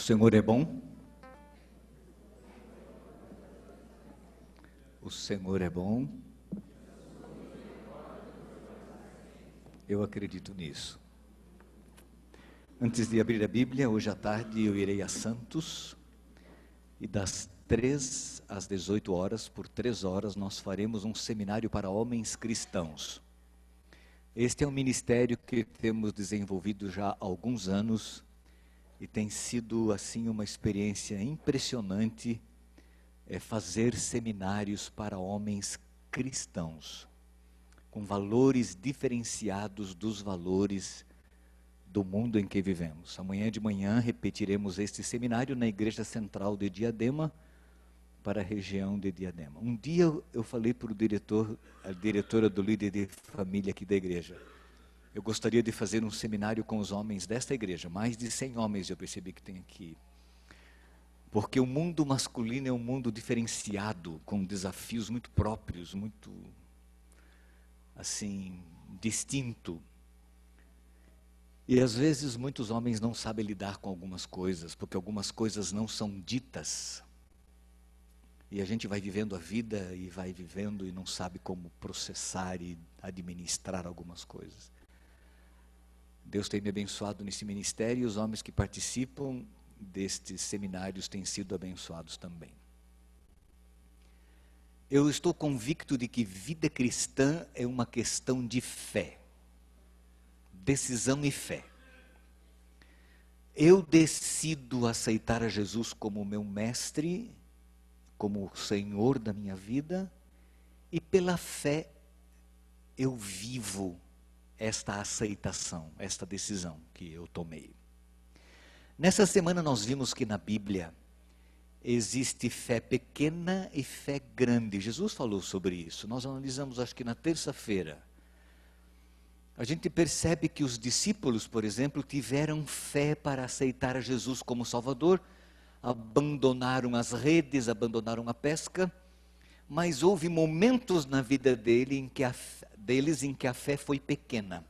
Senhor é bom? O Senhor é bom? Eu acredito nisso. Antes de abrir a Bíblia, hoje à tarde eu irei a Santos e das 3 às 18 horas, por 3 horas, nós faremos um seminário para homens cristãos. Este é um ministério que temos desenvolvido já há alguns anos e tem sido assim uma experiência impressionante fazer seminários para homens cristãos, com valores diferenciados dos valores do mundo em que vivemos. Amanhã de manhã repetiremos este seminário na Igreja Central de Diadema, para a região de Diadema. Um dia eu falei para a diretora do líder de família aqui da igreja, eu gostaria de fazer um seminário com os homens desta igreja, mais de 100 homens eu percebi que tem aqui. Porque o mundo masculino é um mundo diferenciado, com desafios muito próprios, muito, assim, distinto. E às vezes muitos homens não sabem lidar com algumas coisas, porque algumas coisas não são ditas. E a gente vai vivendo a vida e vai vivendo e não sabe como processar e administrar algumas coisas. Deus tem me abençoado nesse ministério e os homens que participam destes seminários têm sido abençoados também. Eu estou convicto de que vida cristã é uma questão de fé, decisão e fé. Eu decido aceitar a Jesus como meu mestre, como o Senhor da minha vida, e pela fé eu vivo esta aceitação, esta decisão que eu tomei. Nessa semana nós vimos que na Bíblia existe fé pequena e fé grande. Jesus falou sobre isso. Nós analisamos, acho que na terça-feira. A gente percebe que os discípulos, por exemplo, tiveram fé para aceitar a Jesus como Salvador, abandonaram as redes, abandonaram a pesca, mas houve momentos na vida deles em que a fé foi pequena.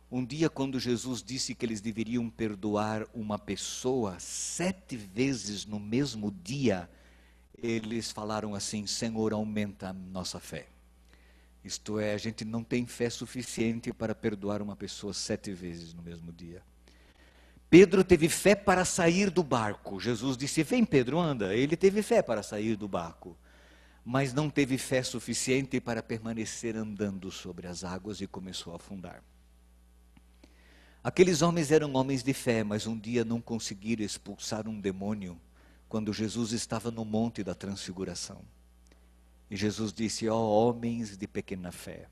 Um dia, quando Jesus disse que eles deveriam perdoar uma pessoa 7 vezes no mesmo dia, eles falaram assim: Senhor, aumenta a nossa fé. Isto é, a gente não tem fé suficiente para perdoar uma pessoa 7 vezes no mesmo dia. Pedro teve fé para sair do barco. Jesus disse: vem Pedro, anda. Ele teve fé para sair do barco, mas não teve fé suficiente para permanecer andando sobre as águas e começou a afundar. Aqueles homens eram homens de fé, mas um dia não conseguiram expulsar um demônio quando Jesus estava no monte da transfiguração. E Jesus disse: ó homens de pequena fé.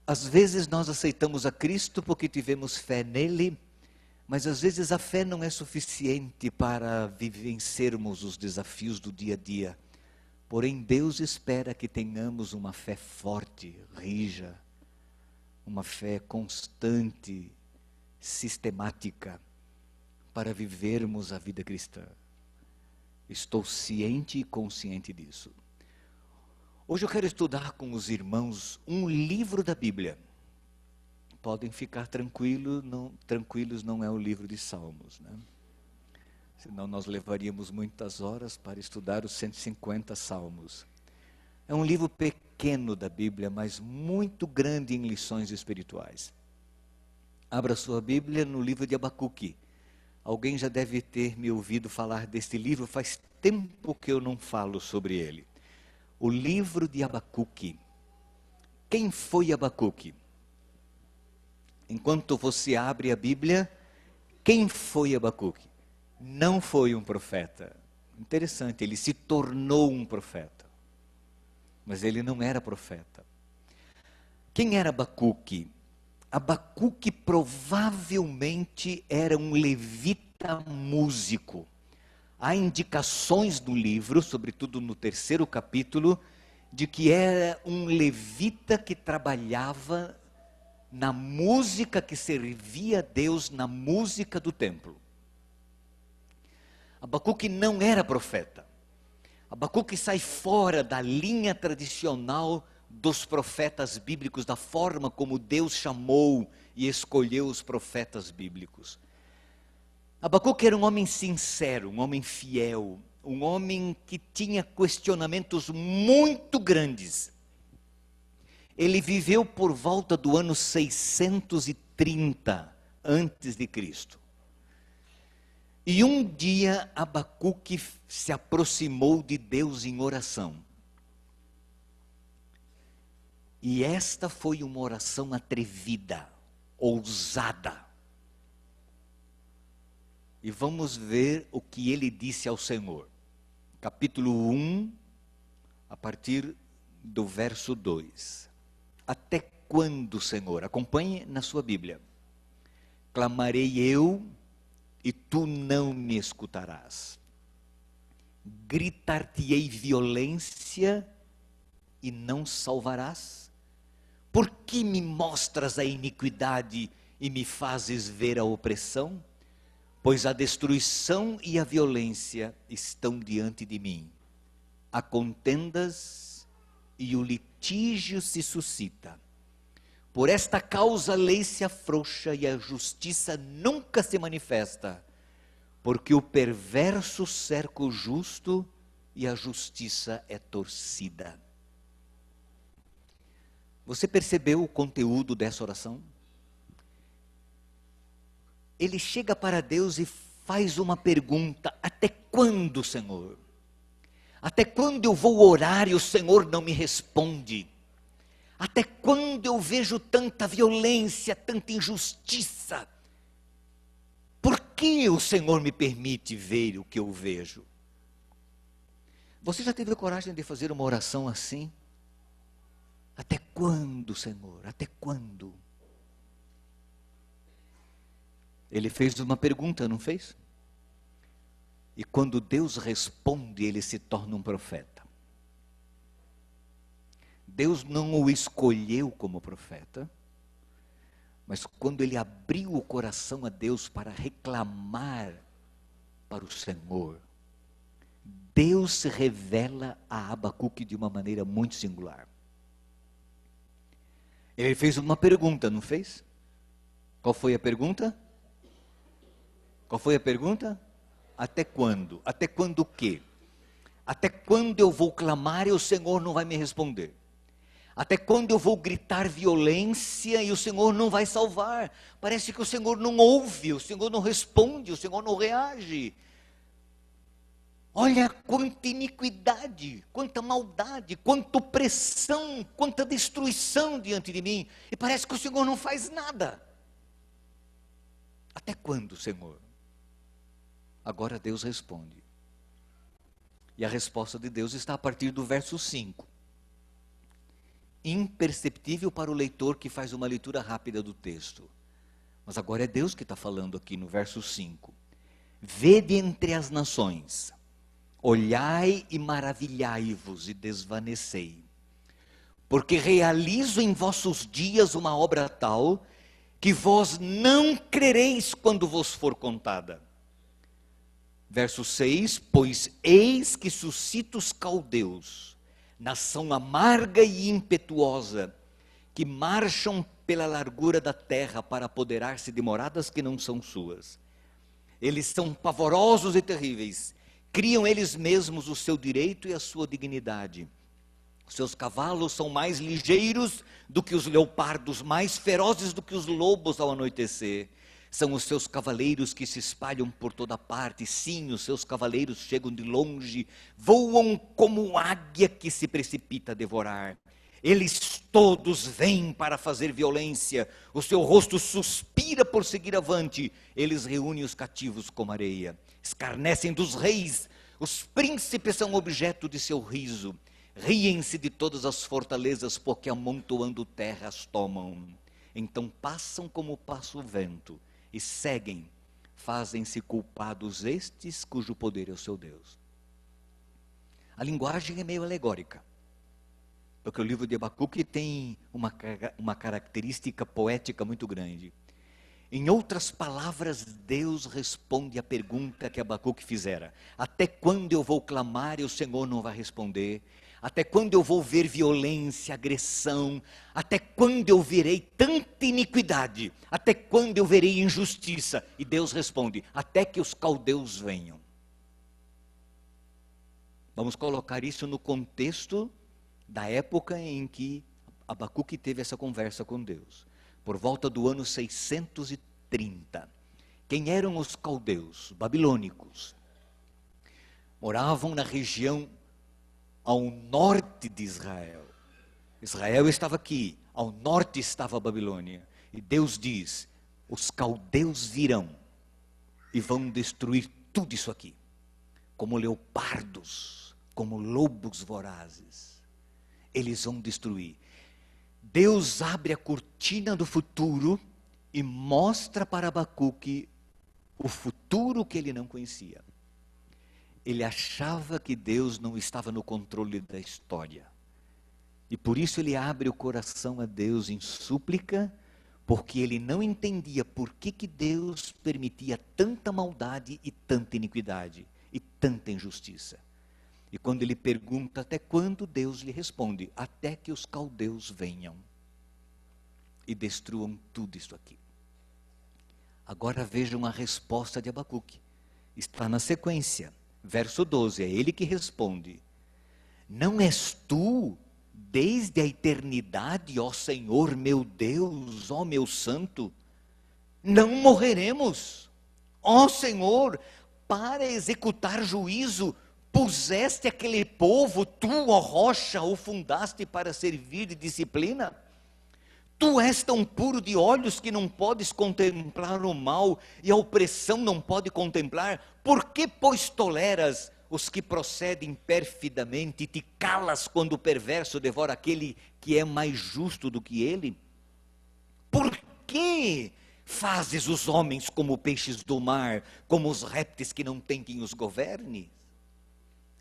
Às vezes nós aceitamos a Cristo porque tivemos fé nele, mas às vezes a fé não é suficiente para vencermos os desafios do dia a dia. Porém, Deus espera que tenhamos uma fé forte, rija, uma fé constante, sistemática, para vivermos a vida cristã. Estou ciente e consciente disso. Hoje eu quero estudar com os irmãos um livro da Bíblia. Podem ficar tranquilos, não é o livro de Salmos, né? Senão nós levaríamos muitas horas para estudar os 150 salmos. É um livro pequeno da Bíblia, mas muito grande em lições espirituais. Abra sua Bíblia no livro de Abacuque. Alguém já deve ter me ouvido falar deste livro, faz tempo que eu não falo sobre ele. O livro de Abacuque. Quem foi Abacuque? Enquanto você abre a Bíblia, quem foi Abacuque? Não foi um profeta. Interessante, ele se tornou um profeta. Mas ele não era profeta. Quem era Abacuque? Abacuque provavelmente era um levita músico. Há indicações no livro, sobretudo no 3º capítulo, de que era um levita que trabalhava na música, que servia a Deus na música do templo. Abacuque não era profeta. Abacuque sai fora da linha tradicional dos profetas bíblicos, da forma como Deus chamou e escolheu os profetas bíblicos. Abacuque era um homem sincero, um homem fiel, um homem que tinha questionamentos muito grandes. Ele viveu por volta do ano 630 antes de Cristo. E um dia Abacuque se aproximou de Deus em oração. E esta foi uma oração atrevida, ousada. E vamos ver o que ele disse ao Senhor. Capítulo 1, a partir do verso 2. Até quando, Senhor? Acompanhe na sua Bíblia. Clamarei eu e tu não me escutarás. Gritar-te-ei violência e não salvarás? Por que me mostras a iniquidade e me fazes ver a opressão? Pois a destruição e a violência estão diante de mim. Há contendas e o litígio se suscita. Por esta causa a lei se afrouxa e a justiça nunca se manifesta, porque o perverso cerca o justo e a justiça é torcida. Você percebeu o conteúdo dessa oração? Ele chega para Deus e faz uma pergunta: até quando, Senhor? Até quando eu vou orar e o Senhor não me responde? Até quando eu vejo tanta violência, tanta injustiça? Por que o Senhor me permite ver o que eu vejo? Você já teve a coragem de fazer uma oração assim? Até quando, Senhor? Até quando? Ele fez uma pergunta, não fez? E quando Deus responde, ele se torna um profeta. Deus não o escolheu como profeta, mas quando ele abriu o coração a Deus para reclamar para o Senhor, Deus se revela a Abacuque de uma maneira muito singular. Ele fez uma pergunta, não fez? Qual foi a pergunta? Qual foi a pergunta? Até quando? Até quando o quê? Até quando eu vou clamar e o Senhor não vai me responder? Até quando eu vou gritar violência e o Senhor não vai salvar? Parece que o Senhor não ouve, o Senhor não responde, o Senhor não reage. Olha quanta iniquidade, quanta maldade, quanta opressão, quanta destruição diante de mim. E parece que o Senhor não faz nada. Até quando, Senhor? Agora Deus responde. E a resposta de Deus está a partir do verso 5. Imperceptível para o leitor que faz uma leitura rápida do texto. Mas agora é Deus que está falando aqui no verso 5. Vede entre as nações, olhai e maravilhai-vos e desvanecei. Porque realizo em vossos dias uma obra tal, que vós não crereis quando vos for contada. Verso 6, pois eis que suscita os caldeus, nação amarga e impetuosa, que marcham pela largura da terra para apoderar-se de moradas que não são suas. Eles são pavorosos e terríveis, criam eles mesmos o seu direito e a sua dignidade. Seus cavalos são mais ligeiros do que os leopardos, mais ferozes do que os lobos ao anoitecer. São os seus cavaleiros que se espalham por toda parte. Sim, os seus cavaleiros chegam de longe, voam como águia que se precipita a devorar. Eles todos vêm para fazer violência, o seu rosto suspira por seguir avante. Eles reúnem os cativos como areia, escarnecem dos reis, os príncipes são objeto de seu riso. Riem-se de todas as fortalezas, porque amontoando terra as tomam. Então passam como passa o vento, e seguem, fazem-se culpados estes cujo poder é o seu Deus. A linguagem é meio alegórica, porque o livro de Abacuque tem uma característica poética muito grande. Em outras palavras, Deus responde à pergunta que Abacuque fizera. Até quando eu vou clamar e o Senhor não vai responder? Até quando eu vou ver violência, agressão? Até quando eu verei tanta iniquidade? Até quando eu verei injustiça? E Deus responde: até que os caldeus venham. Vamos colocar isso no contexto da época em que Abacuque teve essa conversa com Deus. Por volta do ano 630. Quem eram os caldeus? Babilônicos. Moravam na região ao norte de Israel. Israel estava aqui, ao norte estava a Babilônia. E Deus diz: os caldeus virão e vão destruir tudo isso aqui, como leopardos, como lobos vorazes. Eles vão destruir. Deus abre a cortina do futuro e mostra para Abacuque o futuro que ele não conhecia. Ele achava que Deus não estava no controle da história. E por isso ele abre o coração a Deus em súplica, porque ele não entendia por que Deus permitia tanta maldade e tanta iniquidade e tanta injustiça. E quando ele pergunta até quando, Deus lhe responde: até que os caldeus venham e destruam tudo isso aqui. Agora vejam a resposta de Abacuque. Está na sequência, verso 12, é ele que responde: não és tu, desde a eternidade, ó Senhor meu Deus, ó meu santo? Não morreremos, ó Senhor, para executar juízo. Puseste aquele povo, tu, ó rocha, o fundaste para servir de disciplina? Tu és tão puro de olhos que não podes contemplar o mal, e a opressão não pode contemplar. Por que, pois, toleras os que procedem perfidamente e te calas quando o perverso devora aquele que é mais justo do que ele? Por que fazes os homens como peixes do mar, como os répteis que não têm quem os governe?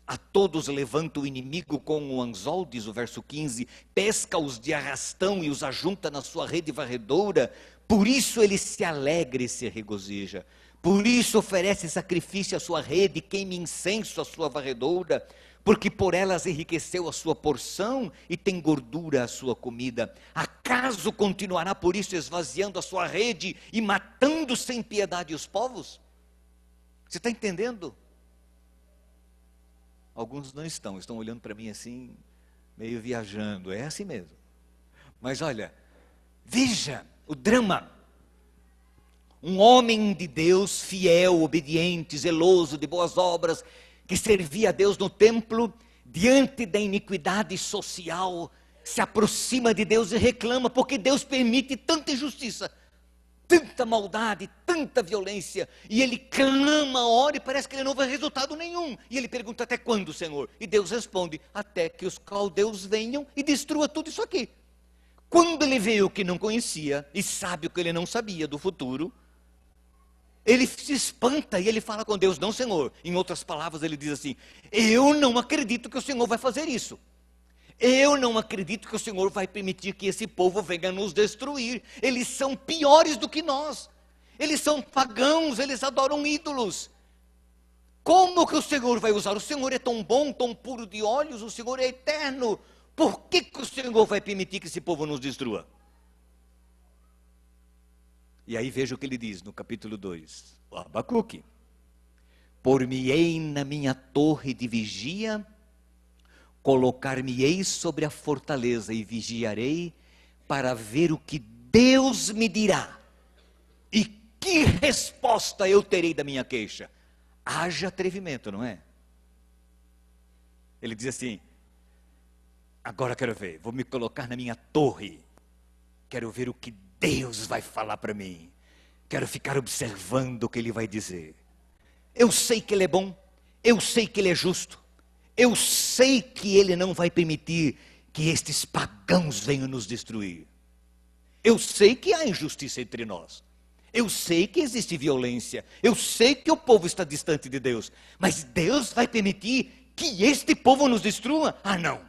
A todos levanta o inimigo com o anzol, diz o verso 15, pesca-os de arrastão e os ajunta na sua rede varredora. Por isso ele se alegra e se regozija. Por isso oferece sacrifício à sua rede, queima incenso à sua varredora. Porque por elas enriqueceu a sua porção e tem gordura a sua comida. Acaso continuará por isso esvaziando a sua rede e matando sem piedade os povos? Você está entendendo? Alguns não estão olhando para mim assim, meio viajando, é assim mesmo. Mas olha, veja o drama. Um homem de Deus, fiel, obediente, zeloso, de boas obras, que servia a Deus no templo, diante da iniquidade social, se aproxima de Deus e reclama, porque Deus permite tanta injustiça, tanta maldade, tanta violência, e ele clama, ora, e parece que ele não vê resultado nenhum, e ele pergunta: até quando, Senhor? E Deus responde: até que os caldeus venham e destrua tudo isso aqui. Quando ele vê o que não conhecia, e sabe o que ele não sabia do futuro, ele se espanta e ele fala com Deus: não, Senhor. Em outras palavras, ele diz assim: eu não acredito que o Senhor vai fazer isso. Eu não acredito que o Senhor vai permitir que esse povo venha nos destruir. Eles são piores do que nós. Eles são pagãos, eles adoram ídolos. Como que o Senhor vai usar? O Senhor é tão bom, tão puro de olhos, o Senhor é eterno. Por que o Senhor vai permitir que esse povo nos destrua? E aí veja o que ele diz no capítulo 2, o Abacuque: por-me-ei na minha torre de vigia, colocar-me-ei sobre a fortaleza e vigiarei para ver o que Deus me dirá e que resposta eu terei da minha queixa. Haja atrevimento, não é? Ele diz assim: agora quero ver, vou me colocar na minha torre, quero ver o que Deus vai falar para mim, quero ficar observando o que Ele vai dizer. Eu sei que Ele é bom, eu sei que Ele é justo, eu sei que Ele não vai permitir que estes pagãos venham nos destruir. Eu sei que há injustiça entre nós, eu sei que existe violência, eu sei que o povo está distante de Deus, mas Deus vai permitir que este povo nos destrua? Ah, não,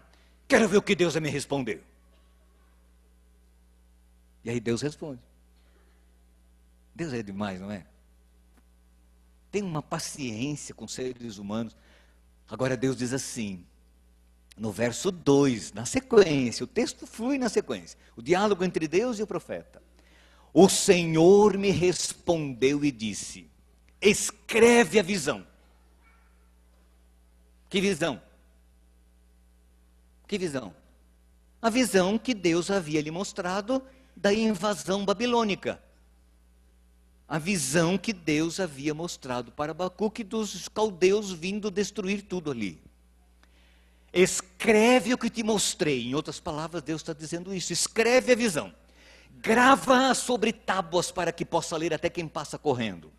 quero ver o que Deus vai me responder. E aí Deus responde. Deus é demais, não é? Tem uma paciência com seres humanos. Agora Deus diz assim: No verso 2, na sequência, o texto flui na sequência. O diálogo entre Deus e o profeta. O Senhor me respondeu e disse: escreve a visão. Que visão? Que visão? A visão que Deus havia lhe mostrado da invasão babilônica. A visão que Deus havia mostrado para Abacuque dos caldeus vindo destruir tudo ali. Escreve o que te mostrei. Em outras palavras, Deus está dizendo isso. Escreve a visão. Grava sobre tábuas para que possa ler até quem passa correndo.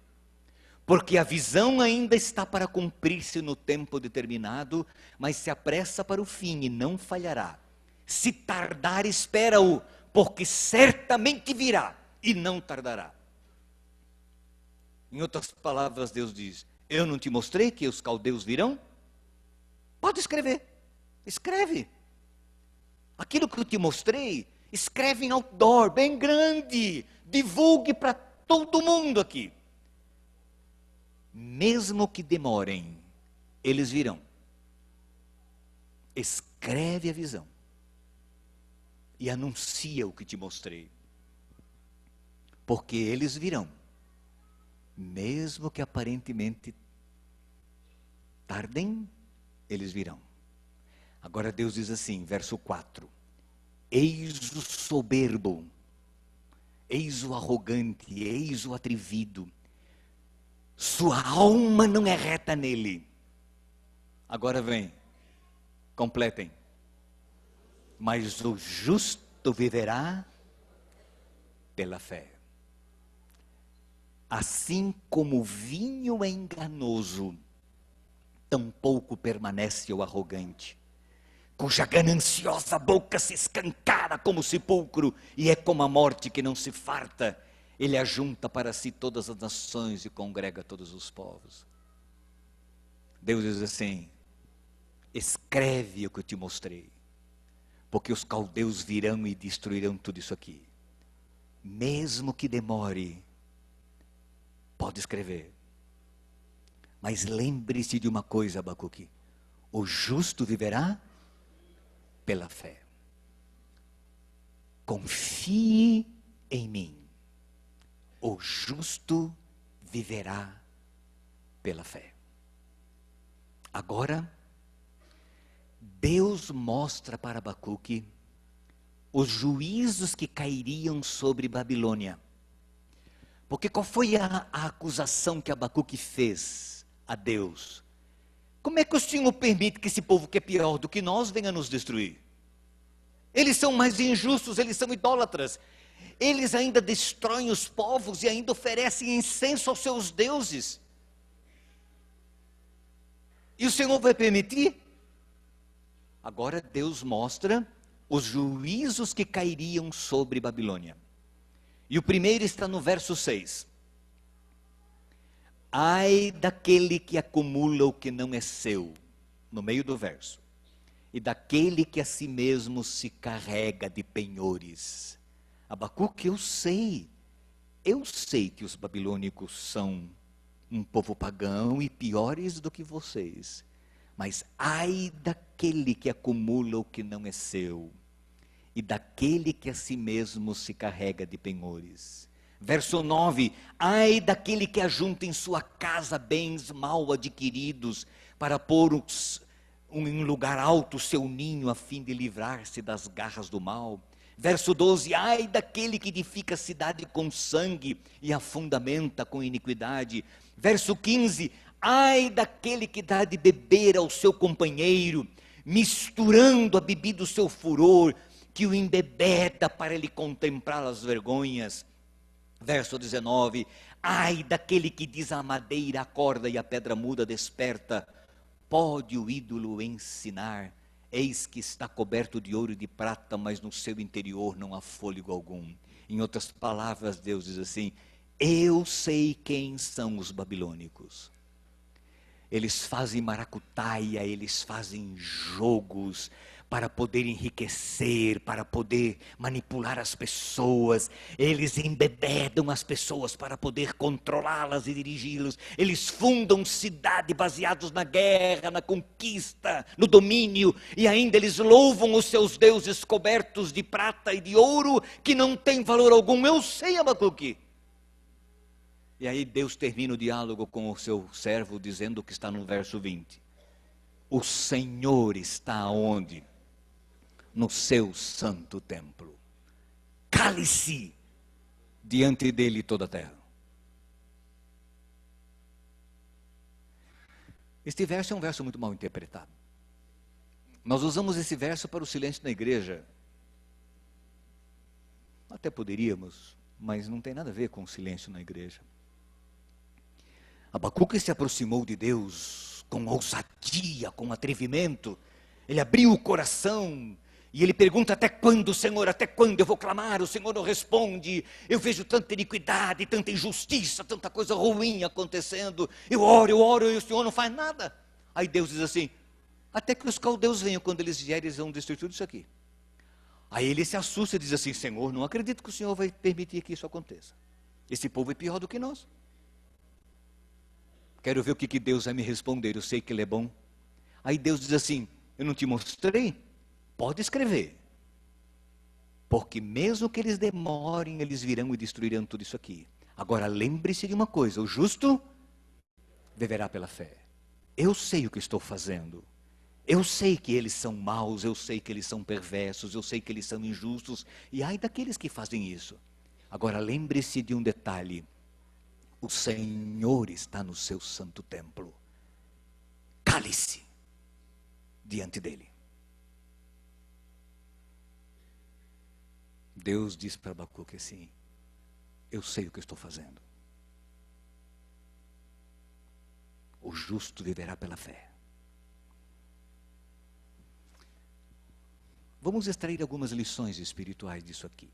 Porque a visão ainda está para cumprir-se no tempo determinado, mas se apressa para o fim e não falhará. Se tardar, espera-o, porque certamente virá e não tardará. Em outras palavras, Deus diz: eu não te mostrei que os caldeus virão? Pode escrever. Escreve. Aquilo que eu te mostrei, escreve em outdoor, bem grande. Divulgue para todo mundo aqui. Mesmo que demorem, eles virão. Escreve a visão. E anuncia o que te mostrei. Porque eles virão. Mesmo que aparentemente tardem, eles virão. Agora Deus diz assim, verso 4. Eis o soberbo, eis o arrogante, eis o atrevido. Sua alma não é reta nele. Agora vem, completem. Mas o justo viverá pela fé. Assim como o vinho é enganoso, tampouco permanece o arrogante, cuja gananciosa boca se escancara como o sepulcro, e é como a morte que não se farta. Ele ajunta para si todas as nações e congrega todos os povos. Deus diz assim: escreve o que eu te mostrei, porque os caldeus virão e destruirão tudo isso aqui. Mesmo que demore, pode escrever. Mas lembre-se de uma coisa, Abacuque: o justo viverá pela fé. Confie em mim. O justo viverá pela fé. Agora, Deus mostra para Abacuque os juízos que cairiam sobre Babilônia. Porque qual foi a acusação que Abacuque fez a Deus? Como é que o Senhor permite que esse povo que é pior do que nós venha nos destruir? Eles são mais injustos, eles são idólatras. Eles ainda destroem os povos e ainda oferecem incenso aos seus deuses. E o Senhor vai permitir? Agora Deus mostra os juízos que cairiam sobre Babilônia. E o primeiro está no verso 6. Ai daquele que acumula o que não é seu, no meio do verso, e daquele que a si mesmo se carrega de penhores. Abacuque, eu sei que os babilônicos são um povo pagão e piores do que vocês, mas ai daquele que acumula o que não é seu, e daquele que a si mesmo se carrega de penhores. Verso 9, ai daquele que ajunta em sua casa bens mal adquiridos, para pôr em lugar alto o seu ninho, a fim de livrar-se das garras do mal. Verso 12, ai daquele que edifica a cidade com sangue e a fundamenta com iniquidade. Verso 15, ai daquele que dá de beber ao seu companheiro, misturando a bebida do seu furor, que o embebeda para ele contemplar as vergonhas. Verso 19, ai daquele que diz a madeira acorda e a pedra muda desperta, pode o ídolo ensinar? Eis que está coberto de ouro e de prata, mas no seu interior não há fôlego algum. Em outras palavras, Deus diz assim: eu sei quem são os babilônicos. Eles fazem maracutaia, eles fazem jogos, para poder enriquecer, para poder manipular as pessoas. Eles embebedam as pessoas para poder controlá-las e dirigi-las. Eles fundam cidade baseados na guerra, na conquista, no domínio. E ainda eles louvam os seus deuses cobertos de prata e de ouro, que não tem valor algum. Eu sei, Abacuque. E aí Deus termina o diálogo com o seu servo, dizendo o que está no verso 20. O Senhor está onde? No seu santo templo. Cale-se diante dele toda a terra. Este verso é um verso muito mal interpretado. Nós usamos esse verso para o silêncio na igreja. Até poderíamos, mas não tem nada a ver com o silêncio na igreja. Abacuque se aproximou de Deus com ousadia, com atrevimento. Ele abriu o coração e ele pergunta: até quando, Senhor, até quando eu vou clamar? O Senhor não responde. Eu vejo tanta iniquidade, tanta injustiça, tanta coisa ruim acontecendo. Eu oro e o Senhor não faz nada. Aí Deus diz assim: até que os caldeus venham, quando eles vierem, eles vão destruir tudo isso aqui. Aí ele se assusta e diz assim: Senhor, não acredito que o Senhor vai permitir que isso aconteça. Esse povo é pior do que nós. Quero ver o que Deus vai me responder, eu sei que Ele é bom. Aí Deus diz assim: eu não te mostrei? Pode escrever. Porque mesmo que eles demorem, eles virão e destruirão tudo isso aqui. Agora lembre-se de uma coisa: o justo viverá pela fé. Eu sei o que estou fazendo. Eu sei que eles são maus, eu sei que eles são perversos, eu sei que eles são injustos. E ai daqueles que fazem isso. Agora lembre-se de um detalhe: o Senhor está no seu santo templo. Cale-se diante dele. Deus diz para Abacuque assim: eu sei o que estou fazendo. O justo viverá pela fé. Vamos extrair algumas lições espirituais disso aqui.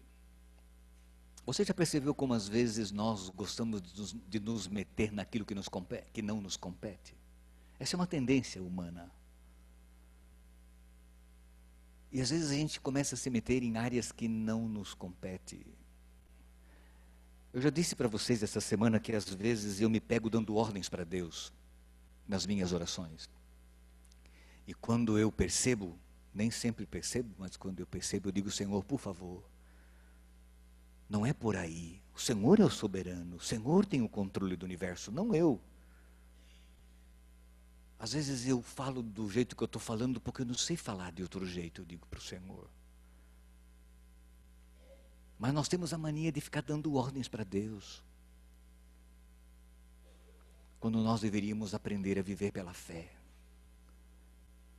Você já percebeu como às vezes nós gostamos de nos meter naquilo que não nos compete? Essa é uma tendência humana. E às vezes a gente começa a se meter em áreas que não nos compete. Eu já disse para vocês essa semana que às vezes eu me pego dando ordens para Deus nas minhas orações. E quando eu percebo, nem sempre percebo, mas quando eu percebo, eu digo: Senhor, por favor, não é por aí. O Senhor é o soberano, o Senhor tem o controle do universo, não eu. Às vezes eu falo do jeito que eu estou falando porque eu não sei falar de outro jeito, eu digo para o Senhor. Mas nós temos a mania de ficar dando ordens para Deus, quando nós deveríamos aprender a viver pela fé.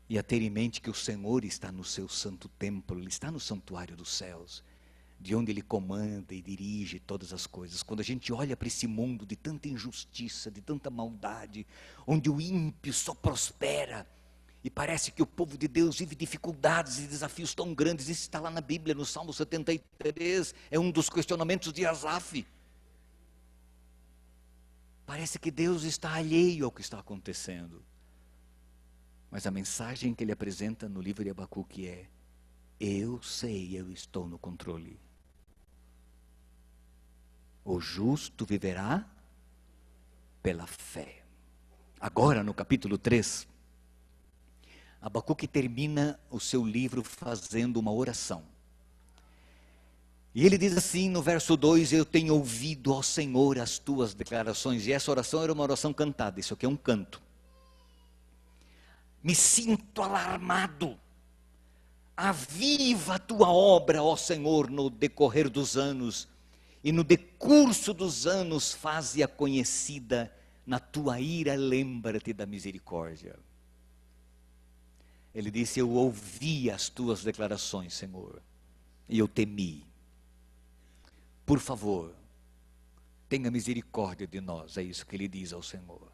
E a ter em mente que o Senhor está no seu santo templo, Ele está no santuário dos céus, de onde Ele comanda e dirige todas as coisas. Quando a gente olha para esse mundo de tanta injustiça, de tanta maldade, onde o ímpio só prospera, e parece que o povo de Deus vive dificuldades e desafios tão grandes. Isso está lá na Bíblia, no Salmo 73, é um dos questionamentos de Asaf. Parece que Deus está alheio ao que está acontecendo. Mas a mensagem que ele apresenta no livro de Abacuque é: eu sei, eu estou no controle. O justo viverá pela fé. Agora, no capítulo 3, Abacuque termina o seu livro fazendo uma oração. E ele diz assim no verso 2: eu tenho ouvido, ó Senhor, as tuas declarações. E essa oração era uma oração cantada, isso aqui é um canto. Me sinto alarmado. Aviva a tua obra, ó Senhor, no decorrer dos anos. E no decurso dos anos, faze-a conhecida. Na tua ira, lembra-te da misericórdia. Ele disse: eu ouvi as tuas declarações, Senhor, e eu temi. Por favor, tenha misericórdia de nós. É isso que ele diz ao Senhor.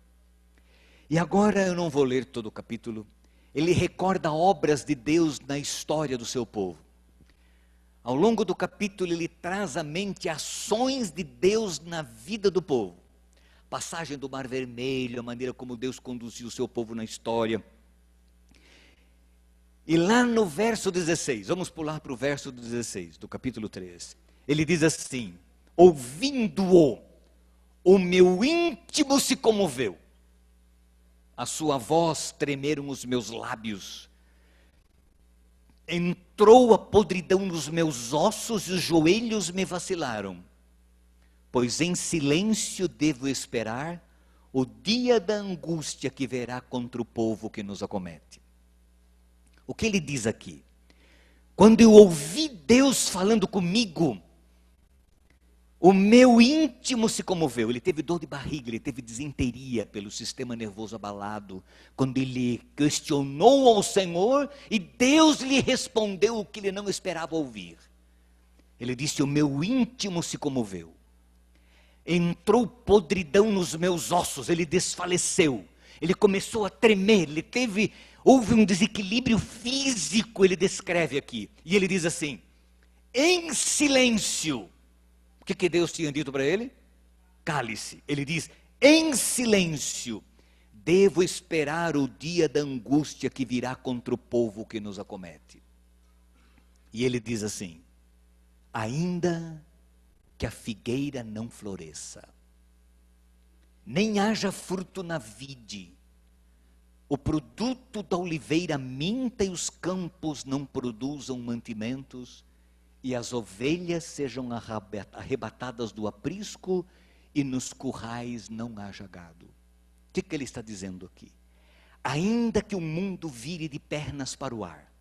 E agora eu não vou ler todo o capítulo. Ele recorda obras de Deus na história do seu povo. Ao longo do capítulo ele traz à mente ações de Deus na vida do povo. Passagem do Mar Vermelho, a maneira como Deus conduziu o seu povo na história. E lá no verso 16, vamos pular para o verso 16 do capítulo 3. Ele diz assim: ouvindo-o, o meu íntimo se comoveu, a sua voz tremeram os meus lábios, entrou a podridão nos meus ossos e os joelhos me vacilaram, pois em silêncio devo esperar o dia da angústia que virá contra o povo que nos acomete. O que ele diz aqui? Quando eu ouvi Deus falando comigo, o meu íntimo se comoveu. Ele teve dor de barriga, ele teve disenteria pelo sistema nervoso abalado, quando ele questionou ao Senhor e Deus lhe respondeu o que ele não esperava ouvir. Ele disse: o meu íntimo se comoveu. Entrou podridão nos meus ossos, ele desfaleceu. Ele começou a tremer, houve um desequilíbrio físico, ele descreve aqui. E ele diz assim: em silêncio. O que Deus tinha dito para ele? Cale-se. Ele diz: em silêncio, devo esperar o dia da angústia que virá contra o povo que nos acomete. E ele diz assim: ainda que a figueira não floresça, nem haja fruto na vide, o produto da oliveira minta e os campos não produzam mantimentos, e as ovelhas sejam arrebatadas do aprisco, e nos currais não haja gado. O que ele está dizendo aqui? Ainda que o mundo vire de pernas para o ar,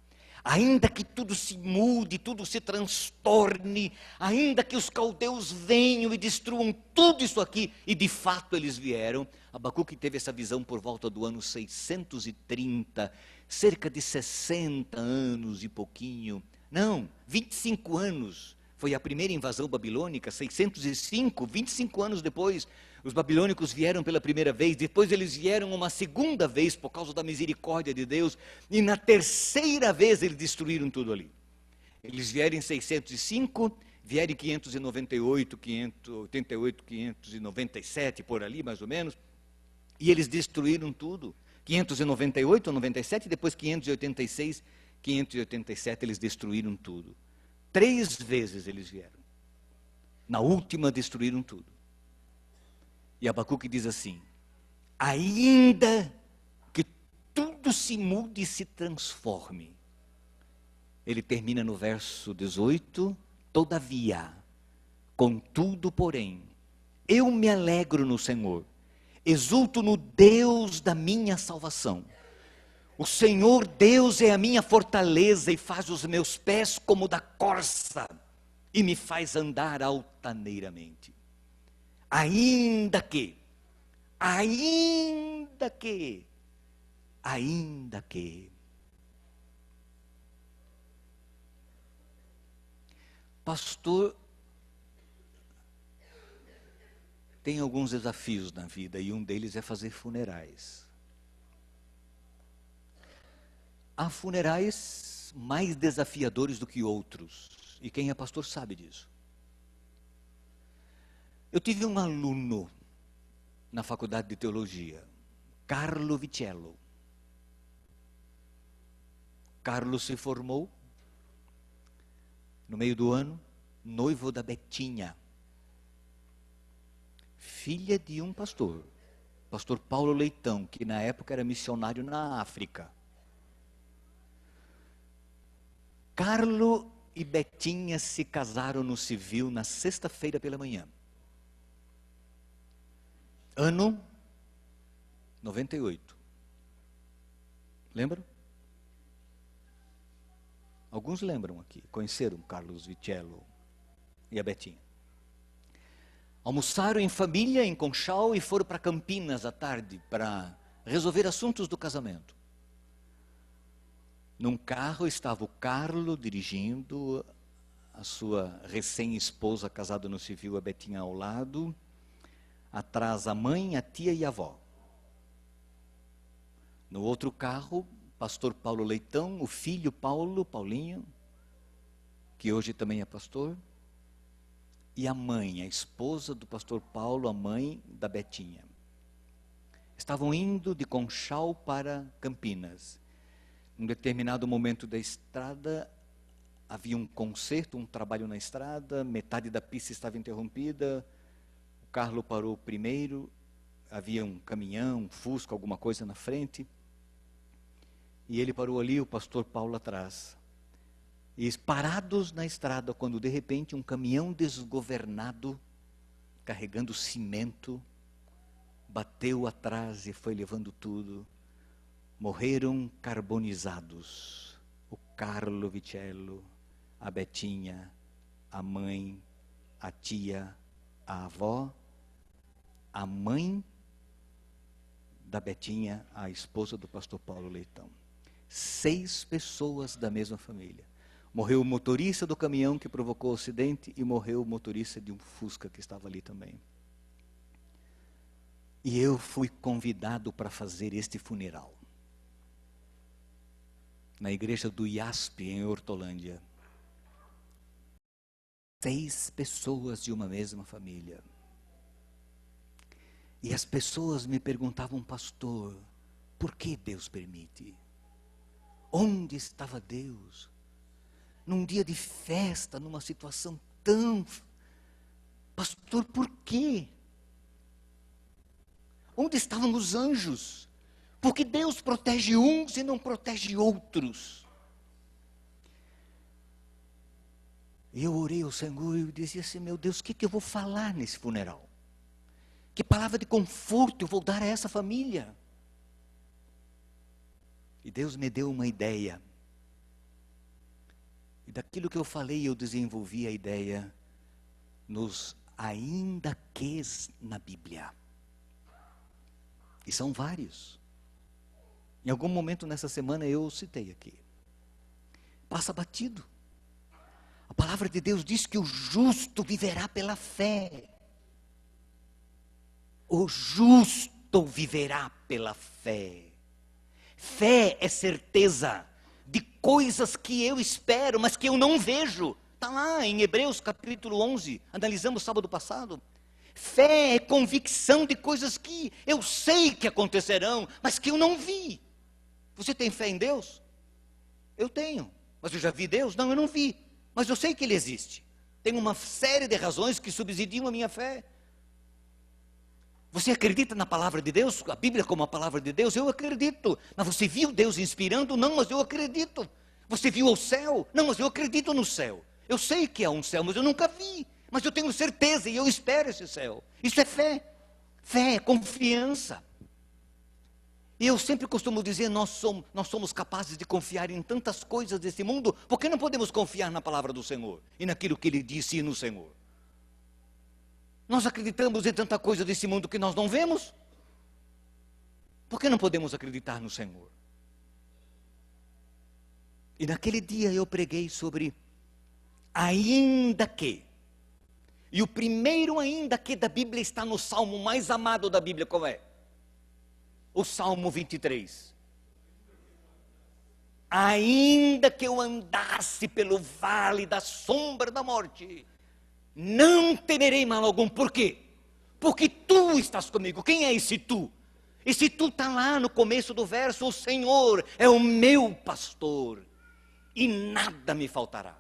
ainda que tudo se mude, tudo se transtorne, ainda que os caldeus venham e destruam tudo isso aqui, e de fato eles vieram. Abacuque teve essa visão por volta do ano 630, cerca de 60 anos e pouquinho, não, 25 anos, foi a primeira invasão babilônica, 605, 25 anos depois, os babilônicos vieram pela primeira vez, depois eles vieram uma segunda vez por causa da misericórdia de Deus, e na terceira vez eles destruíram tudo ali. Eles vieram em 605, vieram em 598, 588, 597, por ali mais ou menos, e eles destruíram tudo. 598 ou 97, depois 586, 587 eles destruíram tudo. 3 vezes eles vieram. Na última destruíram tudo. E Abacuque diz assim: ainda que tudo se mude e se transforme. Ele termina no verso 18: todavia, contudo, porém, eu me alegro no Senhor, exulto no Deus da minha salvação. O Senhor Deus é a minha fortaleza e faz os meus pés como da corça e me faz andar altaneiramente. Ainda que, pastor, tem alguns desafios na vida e um deles é fazer funerais. Há funerais mais desafiadores do que outros, e quem é pastor sabe disso. Eu tive um aluno na faculdade de teologia, Carlo Vicello. Carlos se formou, no meio do ano, noivo da Betinha, filha de um pastor, pastor Paulo Leitão, que na época era missionário na África. Carlo e Betinha se casaram no civil na sexta-feira pela manhã. Ano 98. Lembram? Alguns lembram aqui, conheceram Carlos Vicello e a Betinha. Almoçaram em família em Conchal e foram para Campinas à tarde para resolver assuntos do casamento. Num carro estava o Carlo dirigindo, a sua recém-esposa casada no civil, a Betinha ao lado, atrás a mãe, a tia e a avó. No outro carro, pastor Paulo Leitão, o filho Paulinho, que hoje também é pastor, e a mãe, a esposa do pastor Paulo, a mãe da Betinha. Estavam indo de Conchal para Campinas. Um determinado momento da estrada, havia um concerto, um trabalho na estrada, metade da pista estava interrompida, o carro parou primeiro, havia um caminhão, um Fusca, alguma coisa na frente, e ele parou ali, o pastor Paulo atrás. E parados na estrada, quando de repente um caminhão desgovernado, carregando cimento, bateu atrás e foi levando tudo. Morreram carbonizados o Carlo Vicello, a Betinha, a mãe, a tia, a avó, a mãe da Betinha, a esposa do pastor Paulo Leitão. 6 pessoas da mesma família. Morreu o motorista do caminhão que provocou o acidente e morreu o motorista de um Fusca que estava ali também. E eu fui convidado para fazer este funeral na igreja do IASP, em Hortolândia. 6 pessoas de uma mesma família. E as pessoas me perguntavam, pastor, por que Deus permite? Onde estava Deus? Num dia de festa, numa situação tão... Pastor, por quê? Onde estavam os anjos? Porque Deus protege uns e não protege outros. E eu orei ao Senhor e dizia assim, meu Deus, o que eu vou falar nesse funeral? Que palavra de conforto eu vou dar a essa família? E Deus me deu uma ideia. E daquilo que eu falei, eu desenvolvi a ideia nos ainda quês na Bíblia. E são vários. Em algum momento nessa semana eu citei aqui. Passa batido. A palavra de Deus diz que o justo viverá pela fé. O justo viverá pela fé. Fé é certeza de coisas que eu espero, mas que eu não vejo. Está lá em Hebreus capítulo 11, analisamos sábado passado. Fé é convicção de coisas que eu sei que acontecerão, mas que eu não vi. Você tem fé em Deus? Eu tenho. Mas eu já vi Deus? Não, eu não vi. Mas eu sei que Ele existe. Tem uma série de razões que subsidiam a minha fé. Você acredita na palavra de Deus? A Bíblia como a palavra de Deus? Eu acredito. Mas você viu Deus inspirando? Não, mas eu acredito. Você viu o céu? Não, mas eu acredito no céu. Eu sei que há um céu, mas eu nunca vi. Mas eu tenho certeza e eu espero esse céu. Isso é fé. Fé é confiança. E eu sempre costumo dizer, nós somos capazes de confiar em tantas coisas desse mundo, por que não podemos confiar na palavra do Senhor? E naquilo que Ele disse no Senhor? Nós acreditamos em tanta coisa desse mundo que nós não vemos? Por que não podemos acreditar no Senhor? E naquele dia eu preguei sobre ainda que. E o primeiro ainda que da Bíblia está no salmo mais amado da Bíblia, qual é? O Salmo 23. Ainda que eu andasse pelo vale da sombra da morte, não temerei mal algum. Por quê? Porque tu estás comigo. Quem é esse tu? Esse tu está lá no começo do verso. O Senhor é o meu pastor e nada me faltará.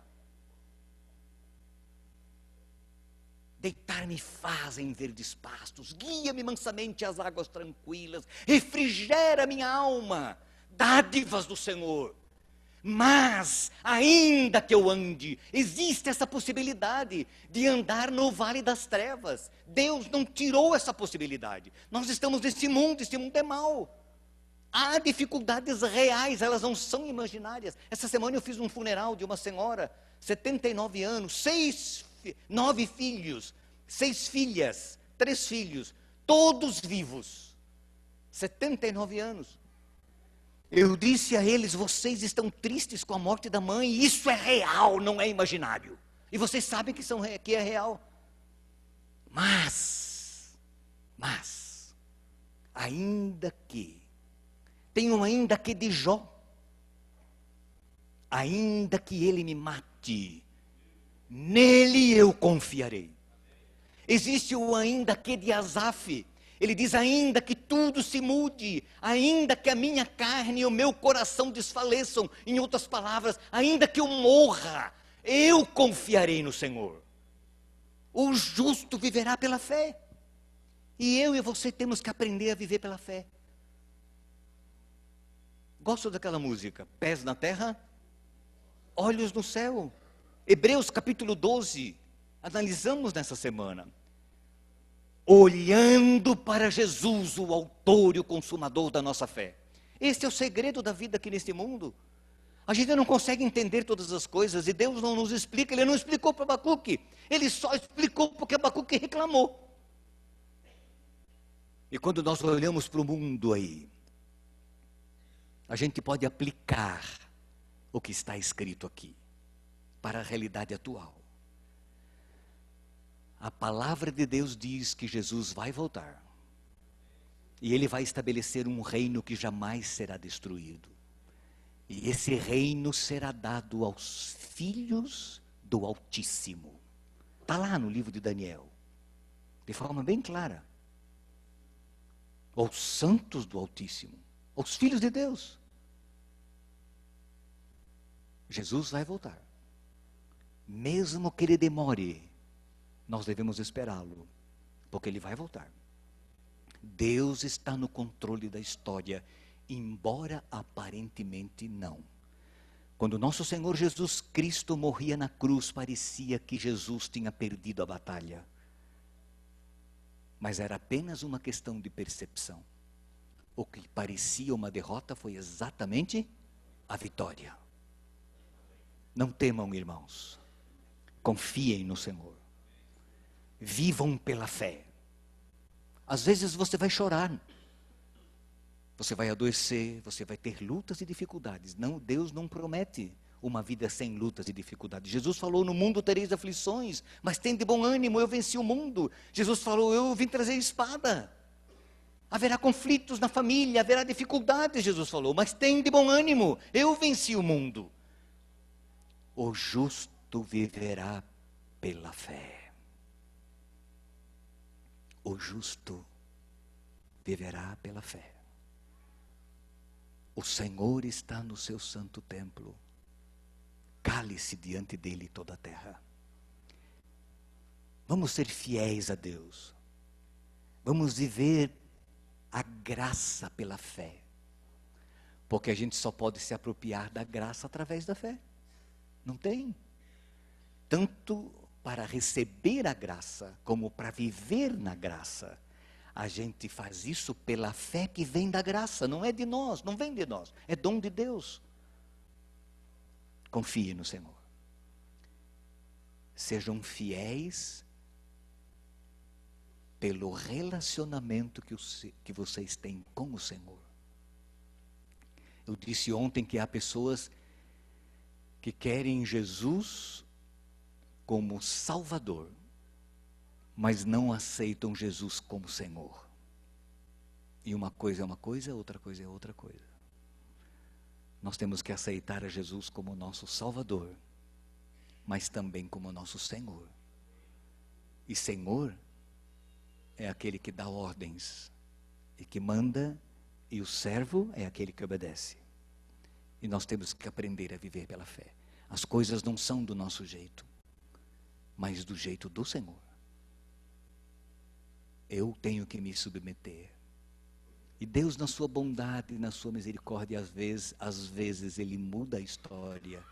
Deitar-me faz em verdes pastos, guia-me mansamente às águas tranquilas, refrigera minha alma, dádivas do Senhor. Mas, ainda que eu ande, existe essa possibilidade de andar no vale das trevas. Deus não tirou essa possibilidade. Nós estamos nesse mundo, esse mundo é mau. Há dificuldades reais, elas não são imaginárias. Essa semana eu fiz um funeral de uma senhora, 79 anos, 9 filhos, 6 filhas, 3 filhos, todos vivos, 79 anos. Eu disse a eles, vocês estão tristes com a morte da mãe, isso é real, não é imaginário. E vocês sabem que é real. Mas, ainda que, tem um ainda que de Jó, ainda que ele me mate, nele eu confiarei. Existe o ainda que de Asaf, Ele diz: ainda que tudo se mude, ainda que a minha carne e o meu coração desfaleçam, em outras palavras, ainda que eu morra, eu confiarei no Senhor. O justo viverá pela fé. E eu e você temos que aprender a viver pela fé. Gosto daquela música, pés na terra, olhos no céu. Hebreus capítulo 12, analisamos nessa semana. Olhando para Jesus, o autor e o consumador da nossa fé. Este é o segredo da vida aqui neste mundo. A gente não consegue entender todas as coisas, e Deus não nos explica. Ele não explicou para Abacuque, ele só explicou porque Abacuque reclamou. E quando nós olhamos para o mundo aí, a gente pode aplicar o que está escrito aqui para a realidade atual. A palavra de Deus diz que Jesus vai voltar. E Ele vai estabelecer um reino que jamais será destruído. E esse reino será dado aos filhos do Altíssimo. Está lá no livro de Daniel, de forma bem clara. Aos santos do Altíssimo, aos filhos de Deus. Jesus vai voltar. Mesmo que Ele demore, nós devemos esperá-lo, porque Ele vai voltar. Deus está no controle da história, embora aparentemente não. Quando nosso Senhor Jesus Cristo morria na cruz, parecia que Jesus tinha perdido a batalha. Mas era apenas uma questão de percepção. O que parecia uma derrota foi exatamente a vitória. Não temam, irmãos. Confiem no Senhor. Vivam pela fé. Às vezes você vai chorar. Você vai adoecer, você vai ter lutas e dificuldades. Não, Deus não promete uma vida sem lutas e dificuldades. Jesus falou: no mundo tereis aflições, mas tem de bom ânimo, eu venci o mundo. Jesus falou: eu vim trazer espada. Haverá conflitos na família, haverá dificuldades, Jesus falou, mas tem de bom ânimo, eu venci o mundo. O justo viverá pela fé. O justo viverá pela fé. O Senhor está no seu santo templo. Cale-se diante dele toda a terra. Vamos ser fiéis a Deus. Vamos viver a graça pela fé. Porque a gente só pode se apropriar da graça através da fé. Não tem. Tanto para receber a graça, como para viver na graça. A gente faz isso pela fé que vem da graça, não é de nós, não vem de nós, é dom de Deus. Confie no Senhor. Sejam fiéis pelo relacionamento que vocês têm com o Senhor. Eu disse ontem que há pessoas que querem Jesus como Salvador, mas não aceitam Jesus como Senhor. E uma coisa é uma coisa, outra coisa é outra coisa. Nós temos que aceitar a Jesus como nosso Salvador, mas também como nosso Senhor. E Senhor é aquele que dá ordens e que manda, e o servo é aquele que obedece. E nós temos que aprender a viver pela fé. As coisas não são do nosso jeito, mas do jeito do Senhor. Eu tenho que me submeter. E Deus, na sua bondade, na sua misericórdia, às vezes Ele muda a história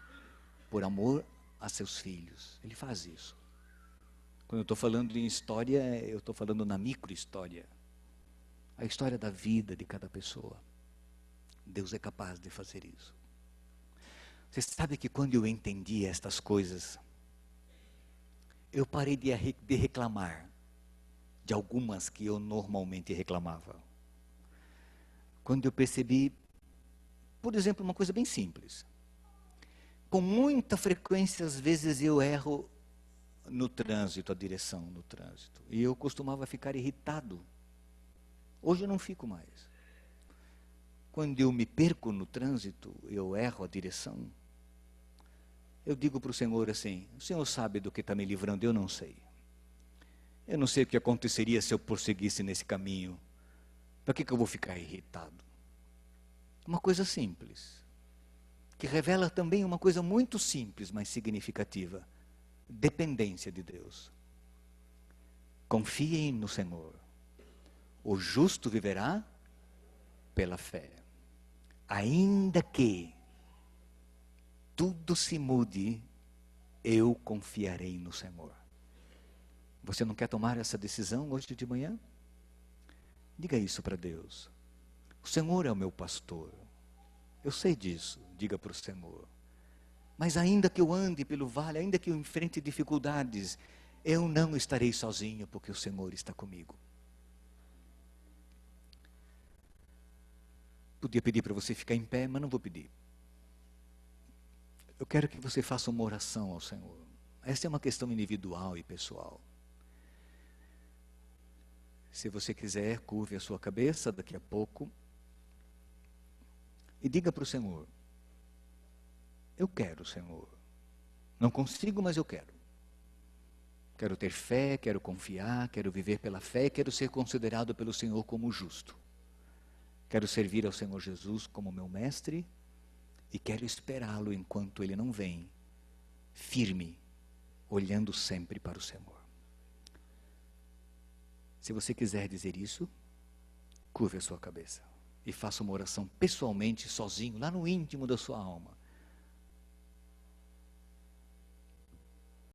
por amor a seus filhos. Ele faz isso. Quando eu estou falando em história, eu estou falando na micro-história. A história da vida de cada pessoa. Deus é capaz de fazer isso. Você sabe que quando eu entendi estas coisas, eu parei de reclamar de algumas que eu normalmente reclamava. Quando eu percebi, por exemplo, uma coisa bem simples. Com muita frequência, às vezes eu erro no trânsito, a direção no trânsito. E eu costumava ficar irritado. Hoje eu não fico mais. Quando eu me perco no trânsito, eu erro a direção. Eu digo para o Senhor assim: o Senhor sabe do que está me livrando, eu não sei. Eu não sei o que aconteceria se eu prosseguisse nesse caminho. Para que eu vou ficar irritado? Uma coisa simples, que revela também uma coisa muito simples, mas significativa: dependência de Deus. Confiem no Senhor. O justo viverá pela fé. Ainda que tudo se mude, eu confiarei no Senhor. Você não quer tomar essa decisão hoje de manhã? Diga isso para Deus. O Senhor é o meu pastor. Eu sei disso, diga para o Senhor. Mas ainda que eu ande pelo vale, ainda que eu enfrente dificuldades, eu não estarei sozinho, porque o Senhor está comigo. Podia pedir para você ficar em pé, mas não vou pedir. Eu quero que você faça uma oração ao Senhor. Essa é uma questão individual e pessoal. Se você quiser, curve a sua cabeça daqui a pouco e diga para o Senhor: eu quero, Senhor. Não consigo, mas eu quero. Quero ter fé, quero confiar, quero viver pela fé, quero ser considerado pelo Senhor como justo. Quero servir ao Senhor Jesus como meu mestre e quero esperá-lo enquanto ele não vem, firme, olhando sempre para o Senhor. Se você quiser dizer isso, curve a sua cabeça e faça uma oração pessoalmente, sozinho, lá no íntimo da sua alma.